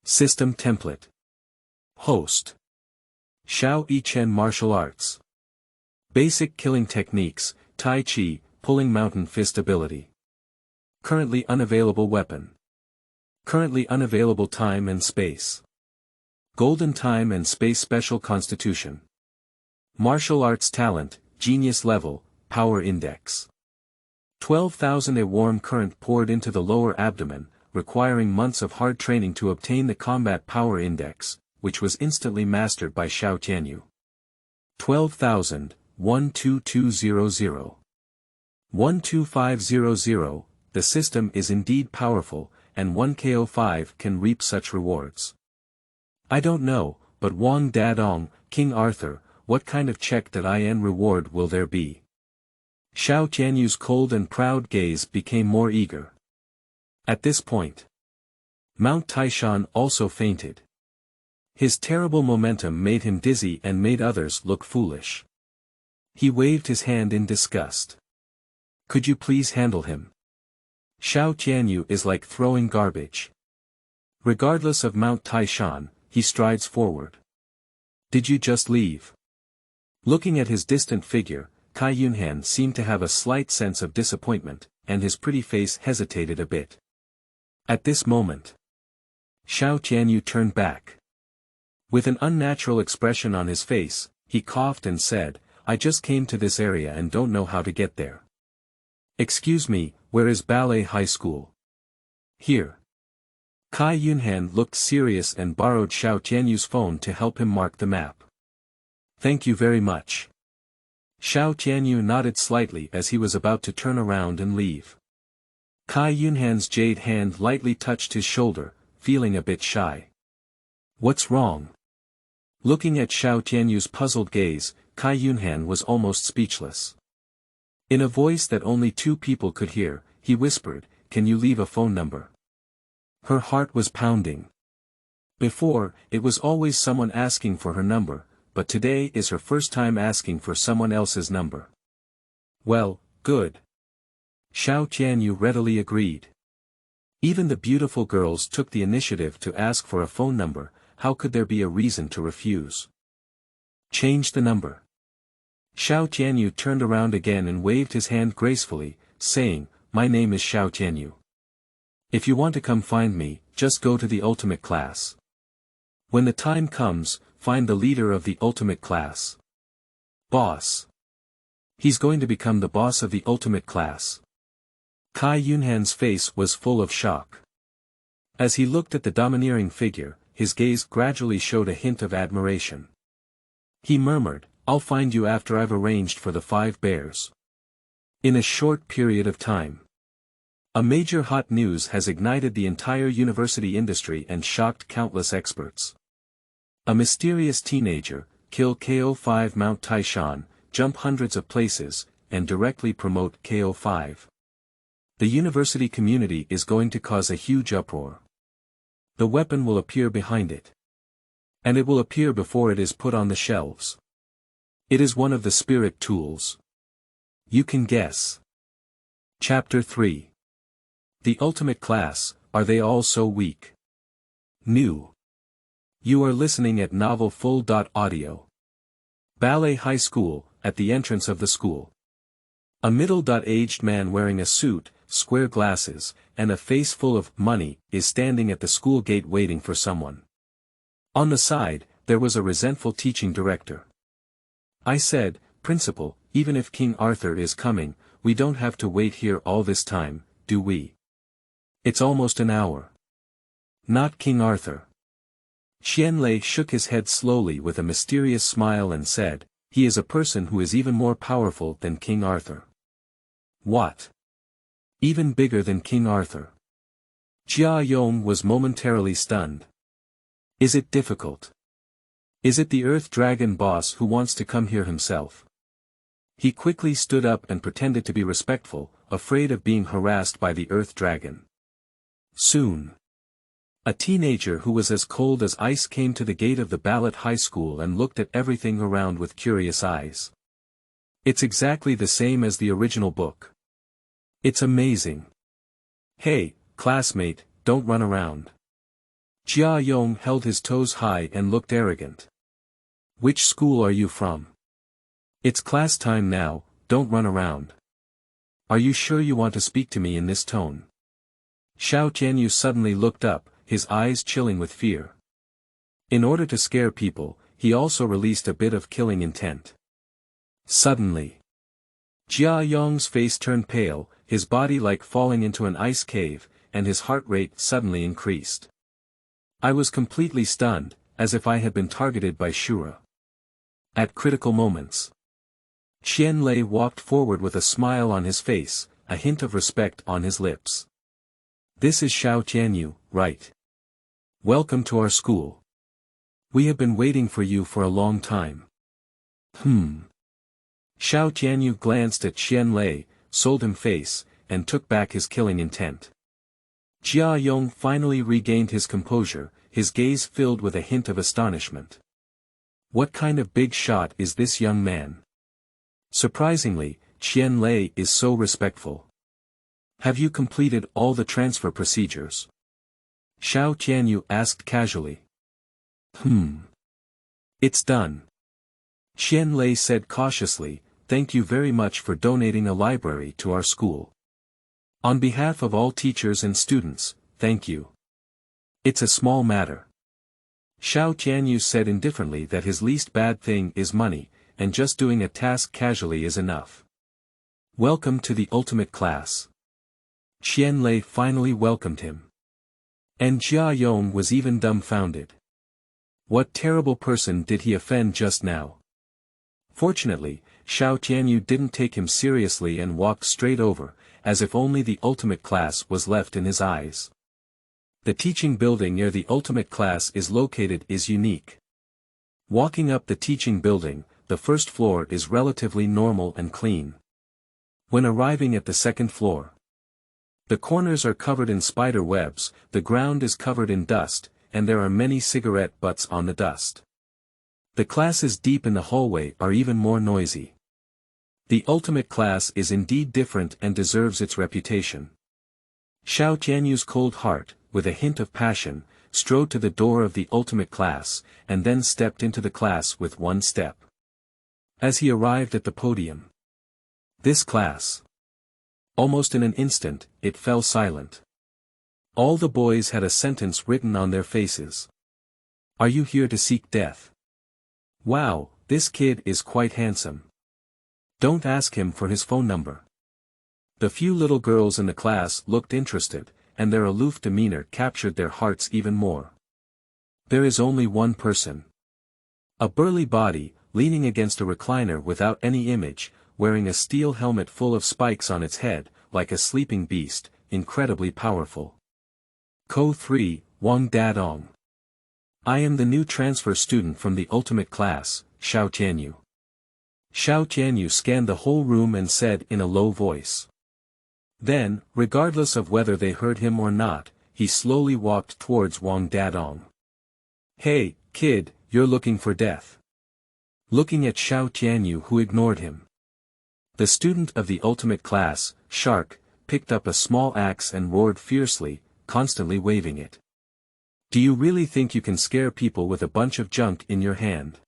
System template. Host. Xiao Yichen martial arts. Basic killing techniques, Tai Chi, pulling mountain fist ability. Currently unavailable weapon. Currently unavailable time and space. Golden time and space special constitution. Martial arts talent, genius level, power index. 12,000. A warm current poured into the lower abdomen, requiring months of hard training to obtain the combat power index, which was instantly mastered by Xiao Tianyu. 12,000, 12200. 12500, the system is indeed powerful, and 1KO5 can reap such rewards. I don't know, but Wang Dadong, King Arthur, what kind of check.in reward will there be? Xiao Tianyu's cold and proud gaze became more eager. At this point, Mount Taishan also fainted. His terrible momentum made him dizzy and made others look foolish. He waved his hand in disgust. Could you please handle him? Xiao Tianyu is like throwing garbage. Regardless of Mount Taishan, he strides forward. Did you just leave? Looking at his distant figure, Cai Yunhan seemed to have a slight sense of disappointment, and his pretty face hesitated a bit. At this moment, Xiao Tianyu turned back. With an unnatural expression on his face, he coughed and said, I just came to this area and don't know how to get there. Excuse me, where is Ballet High School? Here. Cai Yunhan looked serious and borrowed Xiao Tianyu's phone to help him mark the map. Thank you very much. Xiao Tianyu nodded slightly as he was about to turn around and leave. Cai Yunhan's jade hand lightly touched his shoulder, feeling a bit shy. What's wrong? Looking at Xiao Tianyu's puzzled gaze, Cai Yunhan was almost speechless. In a voice that only two people could hear, he whispered, Can you leave a phone number? Her heart was pounding. Before, it was always someone asking for her number, but today is her first time asking for someone else's number. Well, good. Xiao Tianyu readily agreed. Even the beautiful girls took the initiative to ask for a phone number, how could there be a reason to refuse? Change the number. Xiao Tianyu turned around again and waved his hand gracefully, saying, My name is Xiao Tianyu. If you want to come find me, just go to the ultimate class. When the time comes, find the leader of the ultimate class. Boss. He's going to become the boss of the ultimate class. Cai Yunhan's face was full of shock. As he looked at the domineering figure, his gaze gradually showed a hint of admiration. He murmured, I'll find you after I've arranged for the 5 bears. In a short period of time. A major hot news has ignited the entire university industry and shocked countless experts. A mysterious teenager, kill KO5 Mount Taishan, jump hundreds of places, and directly promote KO5. The university community is going to cause a huge uproar. The weapon will appear behind it. And it will appear before it is put on the shelves. It is one of the spirit tools. You can guess. Chapter 3. The ultimate class, are they all so weak? New. You are listening at novelfull.audio. Ballet High School, at the entrance of the school. A middle-aged man wearing a suit, square glasses, and a face full of money, is standing at the school gate waiting for someone. On the side, there was a resentful teaching director. I said, Principal, even if King Arthur is coming, we don't have to wait here all this time, do we? It's almost an hour. Not King Arthur. Qianlei shook his head slowly with a mysterious smile and said, He is a person who is even more powerful than King Arthur. What? Even bigger than King Arthur. Jia Yong was momentarily stunned. Is it difficult? Is it the Earth Dragon boss who wants to come here himself? He quickly stood up and pretended to be respectful, afraid of being harassed by the Earth Dragon. Soon. A teenager who was as cold as ice came to the gate of the Ballet High School and looked at everything around with curious eyes. It's exactly the same as the original book. It's amazing. Hey, classmate, don't run around. Jia Yong held his toes high and looked arrogant. Which school are you from? It's class time now, don't run around. Are you sure you want to speak to me in this tone? Xiao Tianyu suddenly looked up, his eyes chilling with fear. In order to scare people, he also released a bit of killing intent. Suddenly, Jia Yong's face turned pale, his body like falling into an ice cave, and his heart rate suddenly increased. I was completely stunned, as if I had been targeted by Shura. At critical moments, Qianlei walked forward with a smile on his face, a hint of respect on his lips. This is Xiao Tianyu, right? Welcome to our school. We have been waiting for you for a long time. Xiao Tianyu glanced at Qianlei, sold him face, and took back his killing intent. Jia Yong finally regained his composure, his gaze filled with a hint of astonishment. What kind of big shot is this young man? Surprisingly, Qianlei is so respectful. Have you completed all the transfer procedures? Xiao Tianyu asked casually. It's done. Qian Lei said cautiously, thank you very much for donating a library to our school. On behalf of all teachers and students, thank you. It's a small matter. Xiao Tianyu said indifferently that his least bad thing is money, and just doing a task casually is enough. Welcome to the ultimate class. Qian Lei finally welcomed him. And Jia Yong was even dumbfounded. What terrible person did he offend just now? Fortunately, Xiao Tianyu didn't take him seriously and walked straight over, as if only the ultimate class was left in his eyes. The teaching building near the ultimate class is located is unique. Walking up the teaching building, the first floor is relatively normal and clean. When arriving at the second floor, the corners are covered in spider webs, the ground is covered in dust, and there are many cigarette butts on the dust. The classes deep in the hallway are even more noisy. The ultimate class is indeed different and deserves its reputation. Xiao Tianyu's cold heart, with a hint of passion, strode to the door of the ultimate class, and then stepped into the class with one step. As he arrived at the podium, this class. Almost in an instant, it fell silent. All the boys had a sentence written on their faces. Are you here to seek death? Wow, this kid is quite handsome. Don't ask him for his phone number. The few little girls in the class looked interested, and their aloof demeanor captured their hearts even more. There is only one person. A burly body, leaning against a recliner without any image, wearing a steel helmet full of spikes on its head, like a sleeping beast, incredibly powerful. Co 3, Wang Dadong. I am the new transfer student from the ultimate class, Xiao Tianyu. Xiao Tianyu scanned the whole room and said in a low voice. Then, regardless of whether they heard him or not, he slowly walked towards Wang Dadong. Hey, kid, you're looking for death. Looking at Xiao Tianyu, who ignored him. The student of the ultimate class, Shark, picked up a small axe and roared fiercely, constantly waving it. Do you really think you can scare people with a bunch of junk in your hand?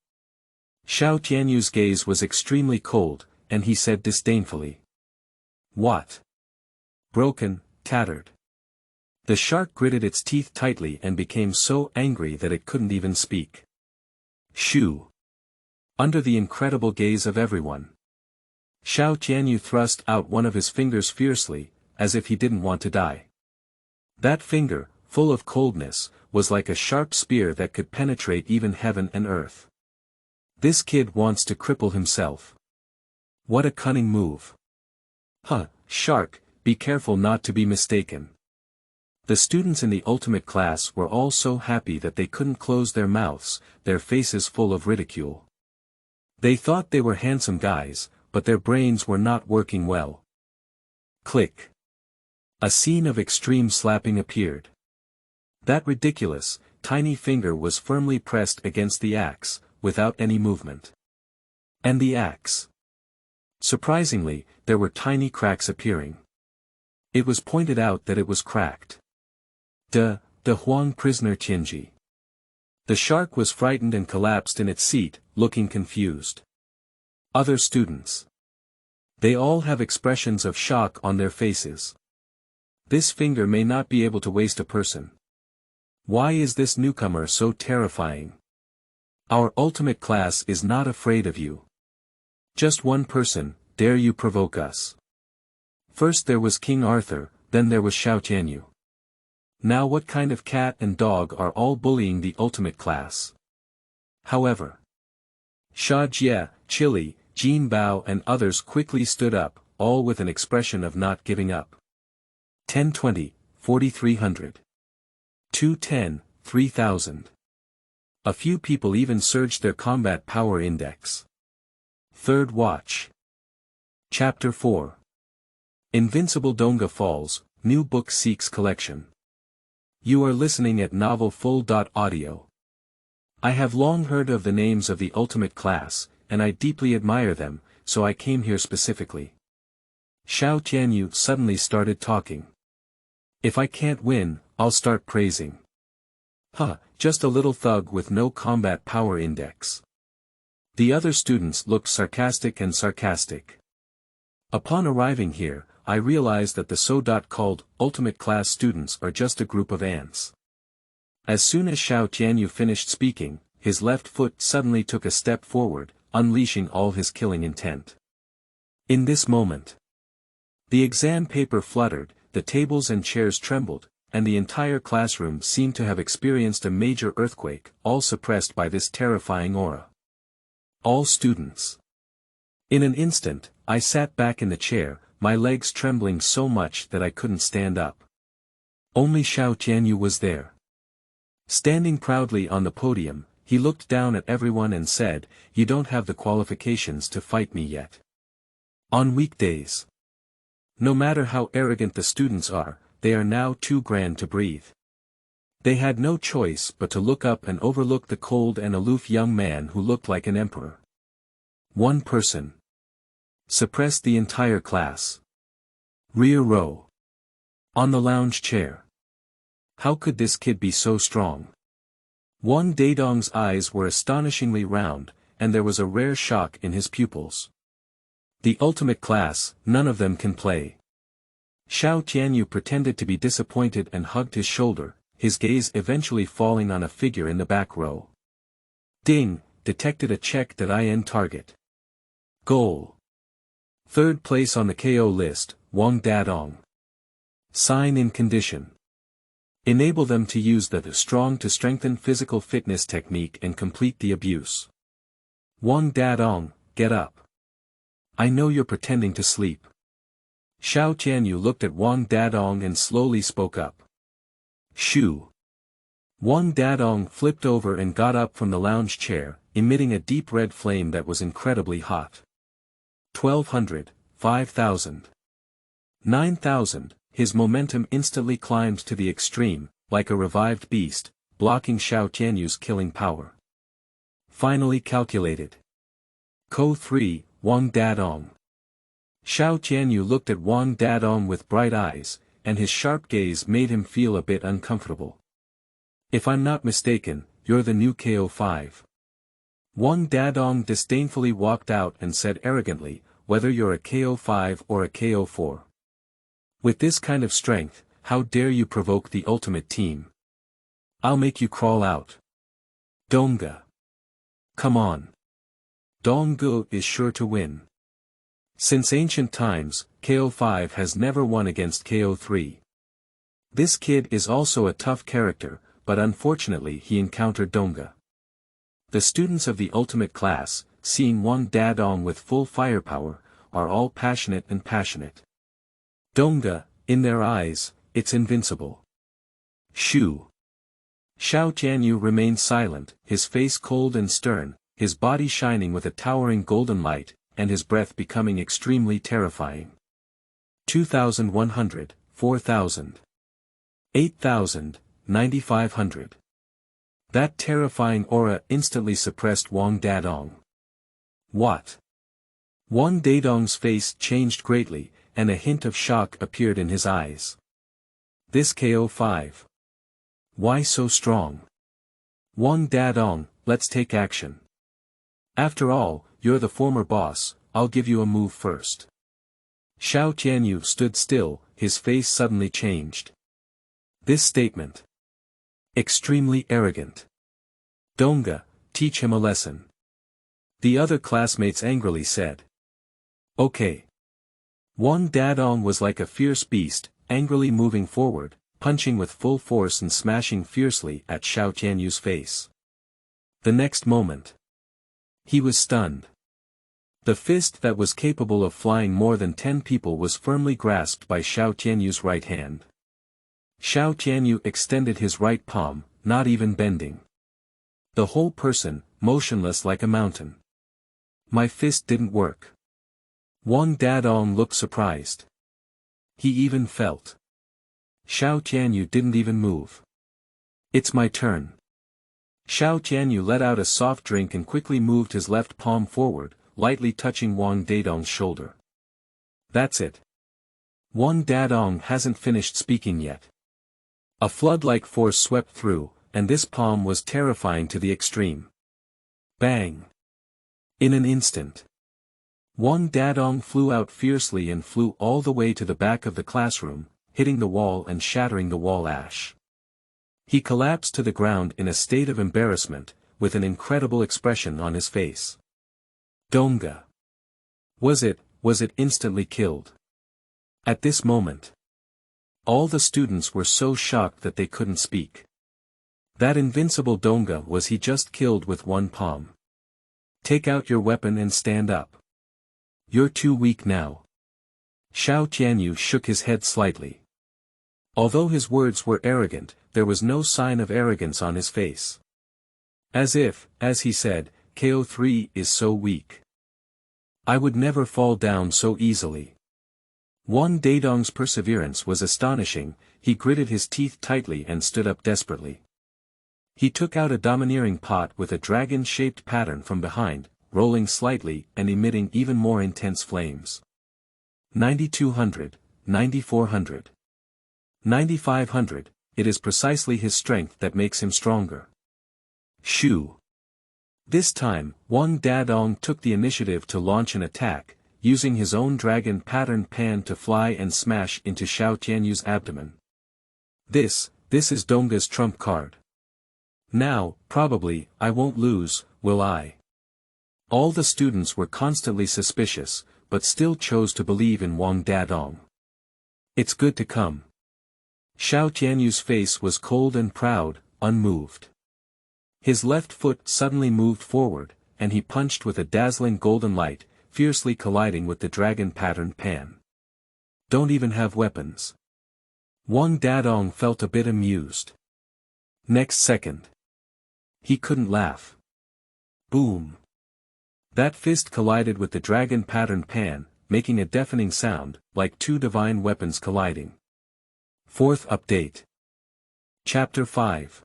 Xiao Tianyu's gaze was extremely cold, and he said disdainfully. What? Broken, tattered. The shark gritted its teeth tightly and became so angry that it couldn't even speak. Shoo! Under the incredible gaze of everyone, Xiao Tianyu thrust out one of his fingers fiercely, as if he didn't want to die. That finger, full of coldness, was like a sharp spear that could penetrate even heaven and earth. This kid wants to cripple himself. What a cunning move. Huh, Shark, be careful not to be mistaken. The students in the ultimate class were all so happy that they couldn't close their mouths, their faces full of ridicule. They thought they were handsome guys, but their brains were not working well. Click. A scene of extreme slapping appeared. That ridiculous, tiny finger was firmly pressed against the axe, without any movement. And the axe. Surprisingly, there were tiny cracks appearing. It was pointed out that it was cracked. The Huang prisoner Tianji. The shark was frightened and collapsed in its seat, looking confused. Other students. They all have expressions of shock on their faces. This finger may not be able to waste a person. Why is this newcomer so terrifying? Our ultimate class is not afraid of you. Just one person, dare you provoke us? First there was King Arthur, then there was Xiao Tianyu. Now what kind of cat and dog are all bullying the ultimate class? However, Sha Jie, Chili, Jin Bao and others quickly stood up, all with an expression of not giving up. 1020, 4300. 210, 3000. A few people even surged their combat power index. Third watch. Chapter 4. Invincible Dongge Falls, New Book Seeks Collection. You are listening at novelfull.audio. I have long heard of the names of the ultimate class, and I deeply admire them, so I came here specifically. Xiao Tianyu suddenly started talking. If I can't win, I'll start praising. Huh, just a little thug with no combat power index. The other students looked sarcastic. Upon arriving here, I realized that the so-called ultimate class students are just a group of ants. As soon as Xiao Tianyu finished speaking, his left foot suddenly took a step forward, unleashing all his killing intent. In this moment, the exam paper fluttered, the tables and chairs trembled, and the entire classroom seemed to have experienced a major earthquake, all suppressed by this terrifying aura. All students. In an instant, I sat back in the chair, my legs trembling so much that I couldn't stand up. Only Xiao Tianyu was there. Standing proudly on the podium, he looked down at everyone and said, "You don't have the qualifications to fight me yet. On weekdays. No matter how arrogant the students are, they are now too grand to breathe." They had no choice but to look up and overlook the cold and aloof young man who looked like an emperor. One person suppressed the entire class. Rear row. On the lounge chair. How could this kid be so strong? Wang Dadong's eyes were astonishingly round, and there was a rare shock in his pupils. The ultimate class, none of them can play. Xiao Tianyu pretended to be disappointed and hugged his shoulder, his gaze eventually falling on a figure in the back row. Ding, detected a check.in target. Goal. Third place on the KO list, Wang Dadong. Sign in condition. Enable them to use the strong to strengthen physical fitness technique and complete the abuse. Wang Dadong, get up. I know you're pretending to sleep. Xiao Tianyu looked at Wang Dadong and slowly spoke up. Shoo. Wang Dadong flipped over and got up from the lounge chair, emitting a deep red flame that was incredibly hot. 1,200, 5,000. 9,000, his momentum instantly climbed to the extreme, like a revived beast, blocking Xiao Tianyu's killing power. Finally calculated. Ko 3, Wang Dadong. Xiao Tianyu looked at Wang Dadong with bright eyes, and his sharp gaze made him feel a bit uncomfortable. If I'm not mistaken, you're the new KO5. Wang Dadong disdainfully walked out and said arrogantly, whether you're a KO5 or a KO4. With this kind of strength, how dare you provoke the ultimate team? I'll make you crawl out. Dongge. Come on. Dongge is sure to win. Since ancient times, KO5 has never won against KO3. This kid is also a tough character, but unfortunately he encountered Dongge. The students of the ultimate class, seeing Wang Dadong with full firepower, are all passionate. Dongge, in their eyes, it's invincible. Shoo. Xiao Tianyu remained silent, his face cold and stern, his body shining with a towering golden light, and his breath becoming extremely terrifying. 2,100, 4,000. 8,000, 9,500. That terrifying aura instantly suppressed Wang Dadong. What? Wang Dadong's face changed greatly, and a hint of shock appeared in his eyes. This KO5. Why so strong? Wang Dadong, let's take action. After all, you're the former boss, I'll give you a move first. Xiao Tianyu stood still, his face suddenly changed. This statement. Extremely arrogant. Dongge, teach him a lesson. The other classmates angrily said. Okay. Wang Dadong was like a fierce beast, angrily moving forward, punching with full force and smashing fiercely at Xiao Tianyu's face. The next moment. He was stunned. The fist that was capable of flying more than 10 people was firmly grasped by Xiao Tianyu's right hand. Xiao Tianyu extended his right palm, not even bending. The whole person, motionless like a mountain. My fist didn't work. Wang Dadong looked surprised. He even felt. Xiao Tianyu didn't even move. It's my turn. Xiao Tianyu let out a soft drink and quickly moved his left palm forward, lightly touching Wang Dadong's shoulder. That's it. Wang Dadong hasn't finished speaking yet. A flood-like force swept through, and this palm was terrifying to the extreme. Bang! In an instant, Wang Dadong flew out fiercely and flew all the way to the back of the classroom, hitting the wall and shattering the wall ash. He collapsed to the ground in a state of embarrassment, with an incredible expression on his face. Dongge. Was it instantly killed? At this moment, all the students were so shocked that they couldn't speak. That invincible Dongge was he just killed with one palm. Take out your weapon and stand up. You're too weak now. Xiao Tianyu shook his head slightly. Although his words were arrogant, there was no sign of arrogance on his face. As he said, Ko3 is so weak. I would never fall down so easily. Wang Dadong's perseverance was astonishing. He gritted his teeth tightly and stood up desperately. He took out a domineering pot with a dragon-shaped pattern from behind, rolling slightly and emitting even more intense flames. 9200, 9400. 9500, it is precisely his strength that makes him stronger. Shoo! This time, Wang Dadong took the initiative to launch an attack, using his own dragon-patterned pan to fly and smash into Xiao Tianyu's abdomen. This is Dongge's trump card. Now, probably, I won't lose, will I? All the students were constantly suspicious, but still chose to believe in Wang Dadong. It's good to come. Xiao Tianyu's face was cold and proud, unmoved. His left foot suddenly moved forward, and he punched with a dazzling golden light, fiercely colliding with the dragon-patterned pan. Don't even have weapons. Wang Dadong felt a bit amused. Next second, he couldn't laugh. Boom! That fist collided with the dragon-patterned pan, making a deafening sound, like two divine weapons colliding. Fourth update. Chapter 5.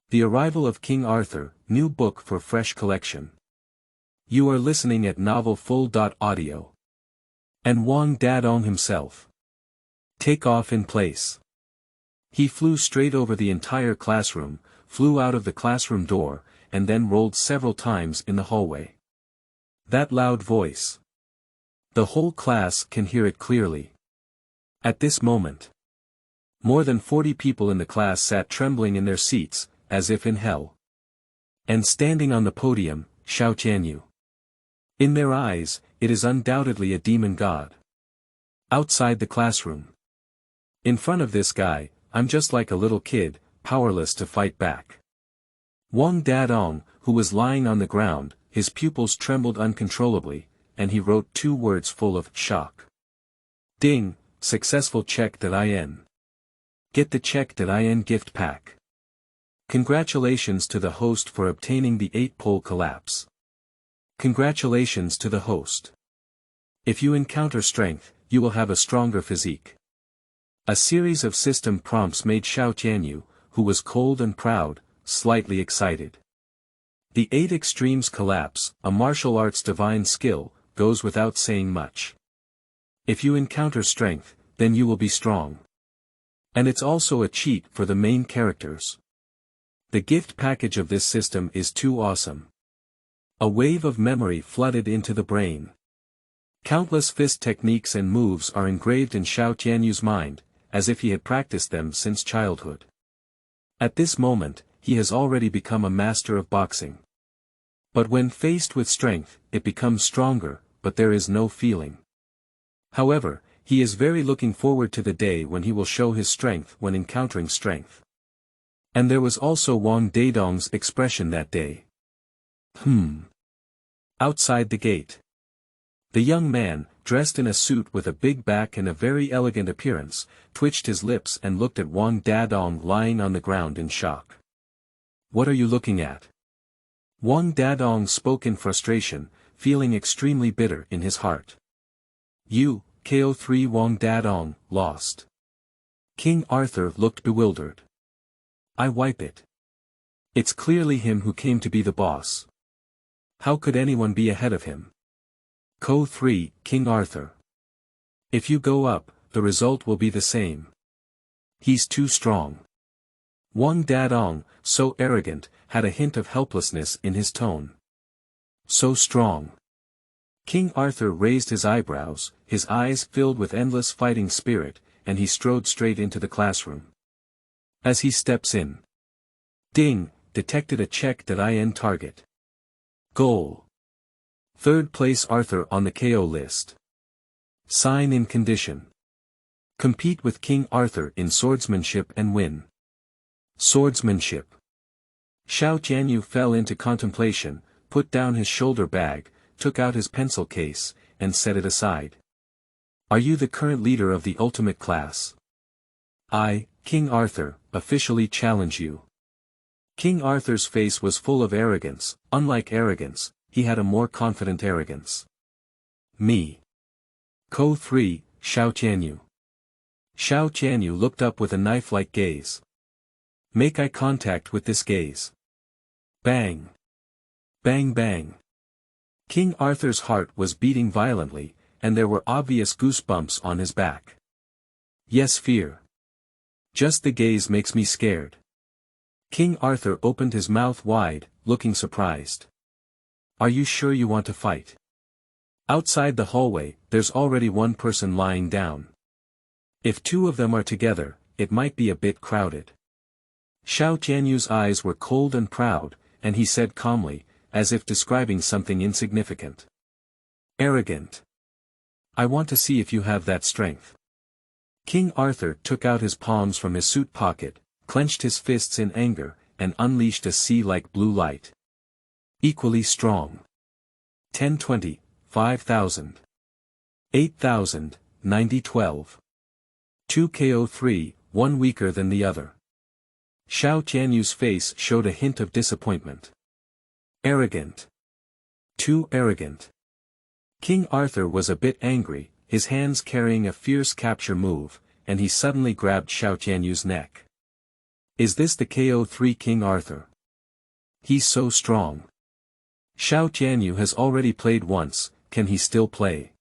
The Arrival of King Arthur, new book for fresh collection. You are listening at novelfull.audio. And Wang Dadong himself. Take off in place. He flew straight over the entire classroom, flew out of the classroom door, and then rolled several times in the hallway. That loud voice. The whole class can hear it clearly. At this moment, more than 40 people in the class sat trembling in their seats, as if in hell. And standing on the podium, Xiao Tianyu. In their eyes, it is undoubtedly a demon god. Outside the classroom. In front of this guy, I'm just like a little kid, powerless to fight back. Wang Dadong, who was lying on the ground, his pupils trembled uncontrollably, and he wrote 2 words full of shock. Ding, successful check.in. Get the check.in gift pack. Congratulations to the host for obtaining the 8-pole collapse. Congratulations to the host. If you encounter strength, you will have a stronger physique. A series of system prompts made Xiao Tianyu, who was cold and proud, slightly excited. The 8 extremes collapse, a martial arts divine skill, goes without saying much. If you encounter strength, then you will be strong. And it's also a cheat for the main characters. The gift package of this system is too awesome. A wave of memory flooded into the brain. Countless fist techniques and moves are engraved in Xiao Tianyu's mind, as if he had practiced them since childhood. At this moment, he has already become a master of boxing. But when faced with strength, it becomes stronger, but there is no feeling. However, he is very looking forward to the day when he will show his strength when encountering strength. And there was also Wang Dadong's expression that day. Outside the gate. The young man, dressed in a suit with a big back and a very elegant appearance, twitched his lips and looked at Wang Dadong lying on the ground in shock. What are you looking at? Wang Dadong spoke in frustration, feeling extremely bitter in his heart. You, Ko3 Wang Dadong, lost. King Arthur looked bewildered. I wipe it. It's clearly him who came to be the boss. How could anyone be ahead of him? Ko3, King Arthur. If you go up, the result will be the same. He's too strong. Wang Dadong, so arrogant, had a hint of helplessness in his tone. So strong. King Arthur raised his eyebrows, his eyes filled with endless fighting spirit, and he strode straight into the classroom. As he steps in. Ding, detected a check.in target. Goal. Third place Arthur on the KO list. Sign in condition. Compete with King Arthur in swordsmanship and win. Swordsmanship. Xiao Tianyu fell into contemplation, put down his shoulder bag, took out his pencil case, and set it aside. Are you the current leader of the ultimate class? I, King Arthur, officially challenge you. King Arthur's face was full of arrogance. Unlike arrogance, he had a more confident arrogance. Me. Ko 3, Xiao Tianyu. Xiao Tianyu looked up with a knife-like gaze. Make eye contact with this gaze. Bang. Bang bang. King Arthur's heart was beating violently, and there were obvious goosebumps on his back. Yes, fear. Just the gaze makes me scared. King Arthur opened his mouth wide, looking surprised. Are you sure you want to fight? Outside the hallway, there's already one person lying down. If two of them are together, it might be a bit crowded. Xiao Tianyu's eyes were cold and proud, and he said calmly, as if describing something insignificant. Arrogant. I want to see if you have that strength. King Arthur took out his palms from his suit pocket, clenched his fists in anger, and unleashed a sea-like blue light. Equally strong. 10-20, 5,000. 8,000, 90-12. 2 KO 3, one weaker than the other. Xiao Tianyu's face showed a hint of disappointment. Arrogant. Too arrogant. King Arthur was a bit angry, his hands carrying a fierce capture move, and he suddenly grabbed Xiao Tianyu's neck. Is this the KO 3 King Arthur? He's so strong. Xiao Tianyu has already played once, can he still play?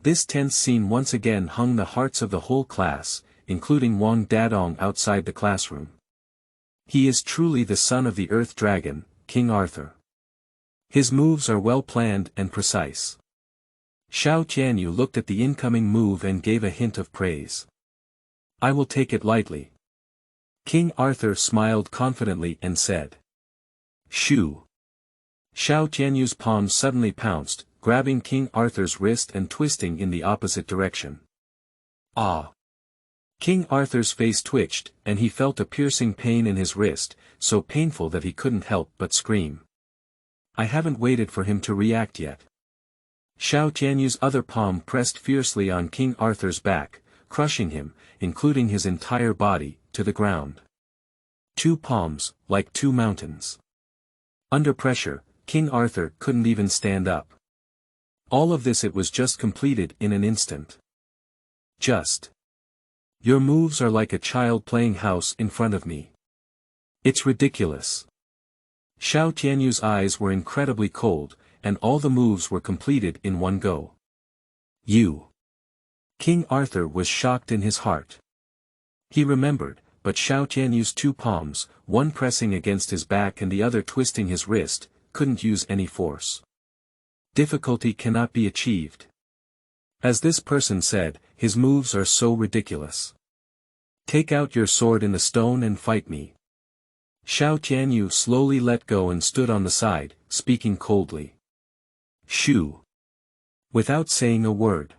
This tense scene once again hung the hearts of the whole class, including Wang Dadong outside the classroom. He is truly the son of the Earth Dragon, King Arthur. His moves are well planned and precise. Xiao Tianyu looked at the incoming move and gave a hint of praise. I will take it lightly. King Arthur smiled confidently and said. Shoo. Xiao Tianyu's palm suddenly pounced, grabbing King Arthur's wrist and twisting in the opposite direction. Ah! King Arthur's face twitched, and he felt a piercing pain in his wrist, so painful that he couldn't help but scream. I haven't waited for him to react yet. Xiao Tianyu's other palm pressed fiercely on King Arthur's back, crushing him, including his entire body, to the ground. Two palms, like two mountains. Under pressure, King Arthur couldn't even stand up. All of this it was just completed in an instant. Just. Your moves are like a child playing house in front of me. It's ridiculous. Xiao Tianyu's eyes were incredibly cold, and all the moves were completed in one go. You. King Arthur was shocked in his heart. He remembered, but Xiao Tianyu's two palms, one pressing against his back and the other twisting his wrist, couldn't use any force. Difficulty cannot be achieved. As this person said, his moves are so ridiculous. Take out your sword in the stone and fight me. Xiao Tianyu slowly let go and stood on the side, speaking coldly. Shoo. Without saying a word.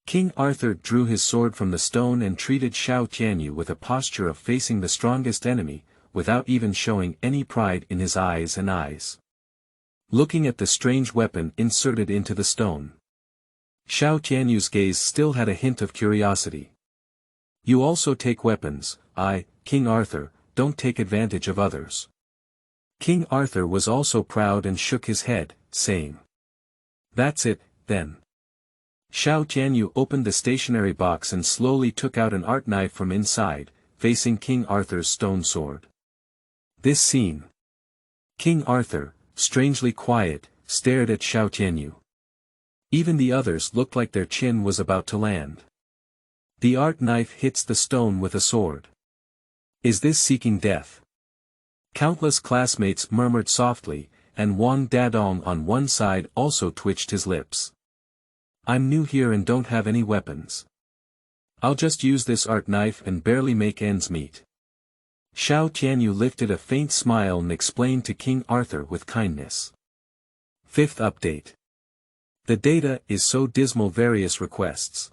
King Arthur drew his sword from the stone and treated Xiao Tianyu with a posture of facing the strongest enemy, without even showing any pride in his eyes and eyes. Looking at the strange weapon inserted into the stone. Xiao Tianyu's gaze still had a hint of curiosity. You also take weapons, I, King Arthur, don't take advantage of others. King Arthur was also proud and shook his head, saying. That's it, then. Xiao Tianyu opened the stationery box and slowly took out an art knife from inside, facing King Arthur's stone sword. This scene. King Arthur, strangely quiet, stared at Xiao Tianyu. Even the others looked like their chin was about to land. The art knife hits the stone with a sword. Is this seeking death? Countless classmates murmured softly, and Wang Dadong on one side also twitched his lips. I'm new here and don't have any weapons. I'll just use this art knife and barely make ends meet. Xiao Tianyu lifted a faint smile and explained to King Arthur with kindness. Fifth update. The data is so dismal. Various requests.